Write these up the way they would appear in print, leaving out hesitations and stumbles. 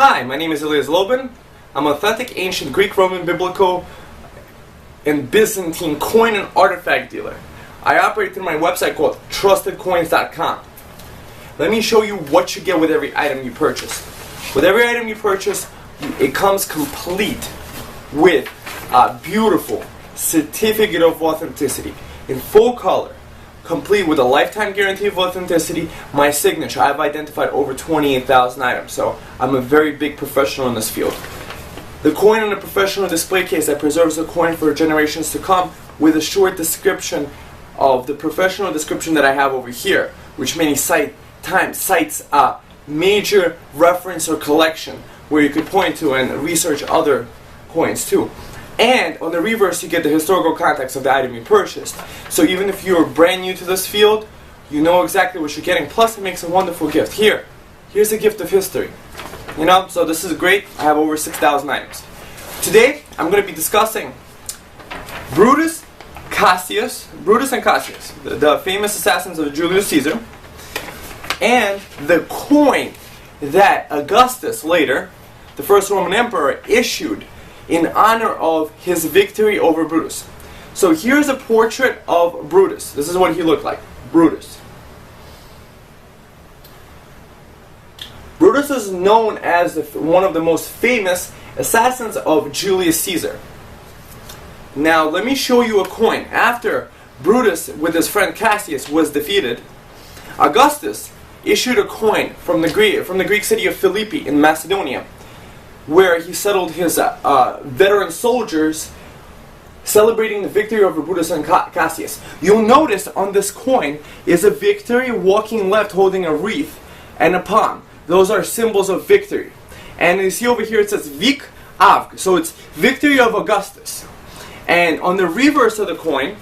Hi, my name is Lydia. I'm an authentic ancient Greek, Roman, Biblical, and Byzantine coin and artifact dealer. I operate through my website called trustedcoins.com. Let me show you what you get with every item you purchase. With every item you purchase, it comes complete with a beautiful certificate of authenticity in full color, complete with a lifetime guarantee of authenticity, my signature. I've identified over 28,000 items, so I'm a very big professional in this field. The coin in a professional display case that preserves the coin for generations to come with a short description of the professional description that I have over here, which many cites a major reference or collection where you could point to and research other coins too. And on the reverse, you get the historical context of the item you purchased. So even if you're brand new to this field, you know exactly what you're getting. Plus, it makes a wonderful gift. Here's a gift of history. So this is great. I have over 6,000 items. Today, I'm going to be discussing Brutus and Cassius, the famous assassins of Julius Caesar, and the coin that Augustus later, the first Roman emperor, issued in honor of his victory over Brutus. So here's a portrait of Brutus. This is what he looked like. Brutus. Brutus is known as one of the most famous assassins of Julius Caesar. Now let me show you a coin. After Brutus with his friend Cassius was defeated, Augustus issued a coin from the Greek city of Philippi in Macedonia, where he settled his veteran soldiers celebrating the victory over Brutus and Cassius. You'll notice on this coin is a victory walking left holding a wreath and a palm. Those are symbols of victory. And you see over here it says Vic Avg, so it's victory of Augustus. And on the reverse of the coin,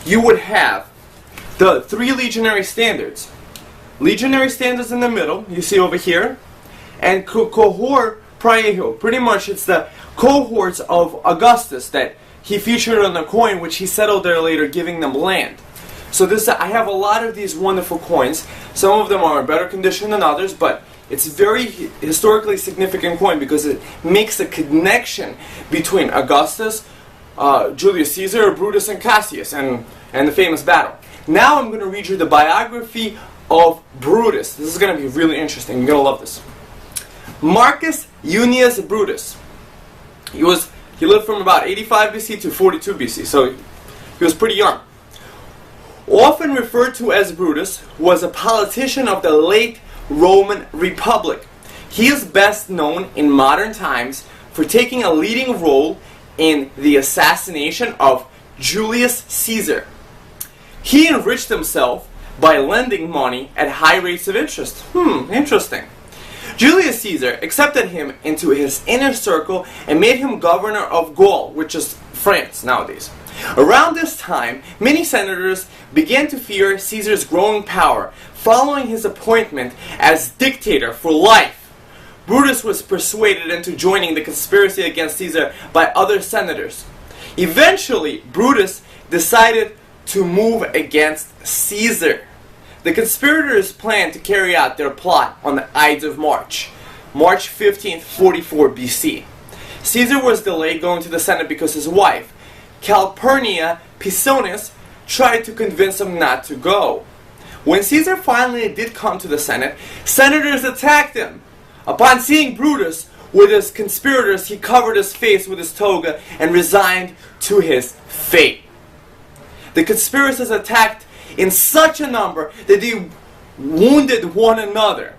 you would have the 3 legionary standards. Legionary standards in the middle, you see over here, and cohort praejo. Pretty much it's the cohorts of Augustus that he featured on the coin, which he settled there later, giving them land. So I have a lot of these wonderful coins. Some of them are in better condition than others, but it's a very historically significant coin because it makes a connection between Augustus, Julius Caesar, Brutus, and Cassius, and the famous battle. Now I'm going to read you the biography of Brutus. This is going to be really interesting. You're going to love this. Marcus Junius Brutus. He lived from about 85 BC to 42 BC, so he was pretty young. Often referred to as Brutus, was a politician of the late Roman Republic. He is best known in modern times for taking a leading role in the assassination of Julius Caesar. He enriched himself by lending money at high rates of interest. Interesting. Julius Caesar accepted him into his inner circle and made him governor of Gaul, which is France nowadays. Around this time, many senators began to fear Caesar's growing power, following his appointment as dictator for life. Brutus was persuaded into joining the conspiracy against Caesar by other senators. Eventually, Brutus decided to move against Caesar. The conspirators planned to carry out their plot on the Ides of March 15th, 44 BC. Caesar was delayed going to the Senate because his wife, Calpurnia Pisonis, tried to convince him not to go. When Caesar finally did come to the Senate, senators attacked him. Upon seeing Brutus with his conspirators, he covered his face with his toga and resigned to his fate. The conspirators attacked in such a number that they wounded one another.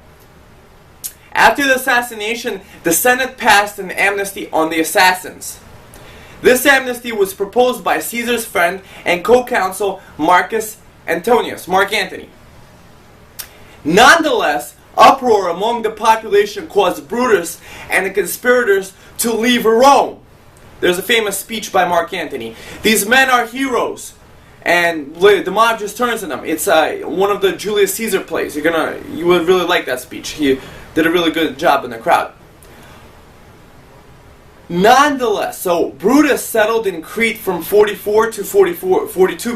After the assassination, the Senate passed an amnesty on the assassins. This amnesty was proposed by Caesar's friend and co-counsel Mark Antony. Nonetheless, uproar among the population caused Brutus and the conspirators to leave Rome. There's a famous speech by Mark Antony. These men are heroes. And the mob just turns on them. It's one of the Julius Caesar plays. You would really like that speech. He did a really good job in the crowd. Nonetheless, so Brutus settled in Crete from 44 to 42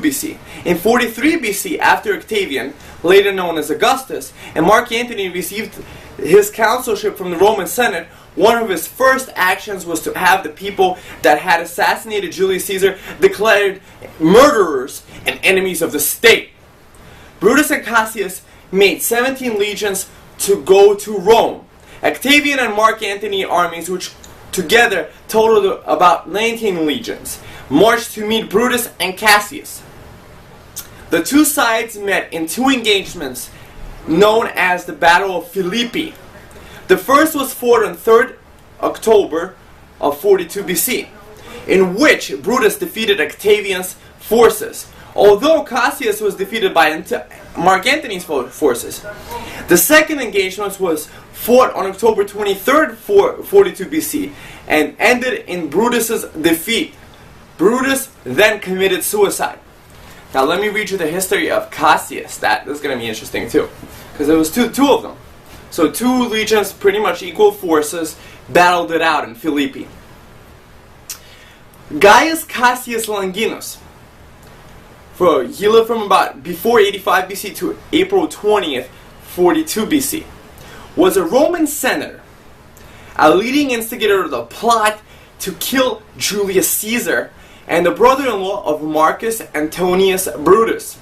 BC. In 43 BC, after Octavian, later known as Augustus, and Mark Antony received his consulship from the Roman Senate, one of his first actions was to have the people that had assassinated Julius Caesar declared murderers and enemies of the state. Brutus and Cassius made 17 legions to go to Rome. Octavian and Mark Antony armies, which together totaled about 19 legions, marched to meet Brutus and Cassius. The two sides met in two engagements known as the Battle of Philippi. The first was fought on 3rd October of 42 BC, in which Brutus defeated Octavian's forces, although Cassius was defeated by Mark Antony's forces. The second engagement was fought on October 23rd, 42 BC, and ended in Brutus's defeat. Brutus then committed suicide. Now let me read you the history of Cassius. That is going to be interesting too, because there was two of them. So two legions, pretty much equal forces, battled it out in Philippi. Gaius Cassius Longinus, he lived from about before 85 BC to April 20th, 42 BC, was a Roman senator, a leading instigator of the plot to kill Julius Caesar, and the brother-in-law of Marcus Antonius Brutus.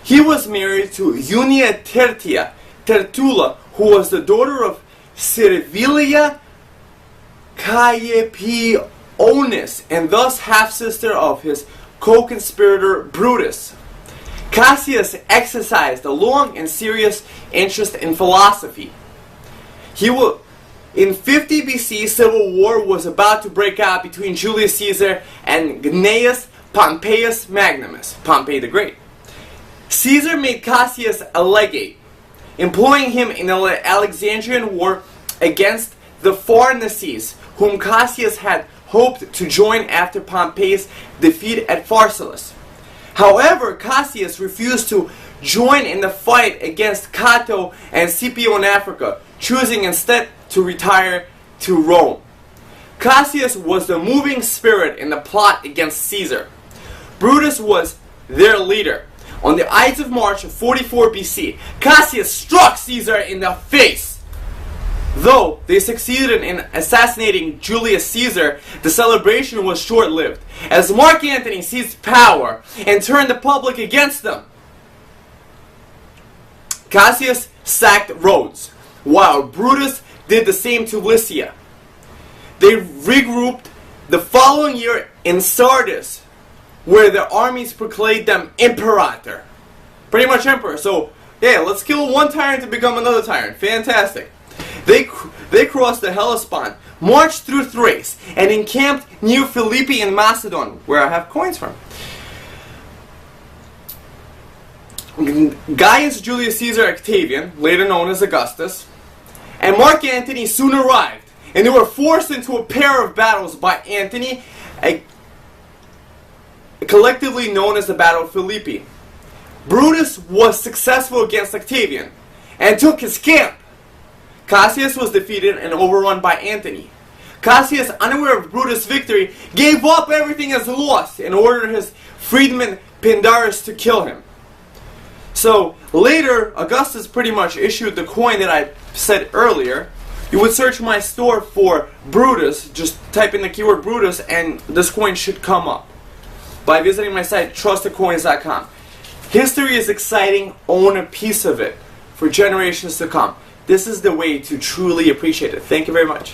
He was married to Junia Tertula, who was the daughter of Servilia Caepionis, and thus half-sister of his co-conspirator Brutus. Cassius exercised a long and serious interest in philosophy. In 50 BC, civil war was about to break out between Julius Caesar and Gnaeus Pompeius Maximus, Pompey the Great. Caesar made Cassius a legate, employing him in the Alexandrian war against the Pharnaces, whom Cassius had hoped to join after Pompey's defeat at Pharsalus. However, Cassius refused to join in the fight against Cato and Scipio in Africa, choosing instead to retire to Rome. Cassius was the moving spirit in the plot against Caesar. Brutus was their leader. On the Ides of March of 44 BC, Cassius struck Caesar in the face. Though they succeeded in assassinating Julius Caesar, the celebration was short-lived, as Mark Antony seized power and turned the public against them. Cassius sacked Rhodes, while Brutus did the same to Lycia. They regrouped the following year in Sardis, where their armies proclaimed them imperator. Pretty much emperor. So, yeah, let's kill one tyrant to become another tyrant. Fantastic. They crossed the Hellespont, marched through Thrace, and encamped near Philippi in Macedon, where I have coins from. Gaius Julius Caesar Octavian, later known as Augustus, and Mark Antony soon arrived, and they were forced into a pair of battles by Antony, collectively known as the Battle of Philippi. Brutus was successful against Octavian and took his camp. Cassius was defeated and overrun by Antony. Cassius, unaware of Brutus' victory, gave up everything as lost and ordered his freedman Pindarus to kill him. So later, Augustus pretty much issued the coin that I said earlier. You would search my store for Brutus, just type in the keyword Brutus, and this coin should come up by visiting my site, trustedcoins.com. History is exciting. Own a piece of it for generations to come. This is the way to truly appreciate it. Thank you very much.